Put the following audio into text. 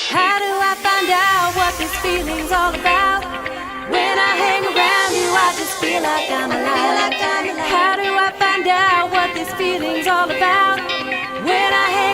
How do I find out what this feeling's all about? When I hang around you, I just feel like I'm alive. How do I find out what this feeling's all about? When I hang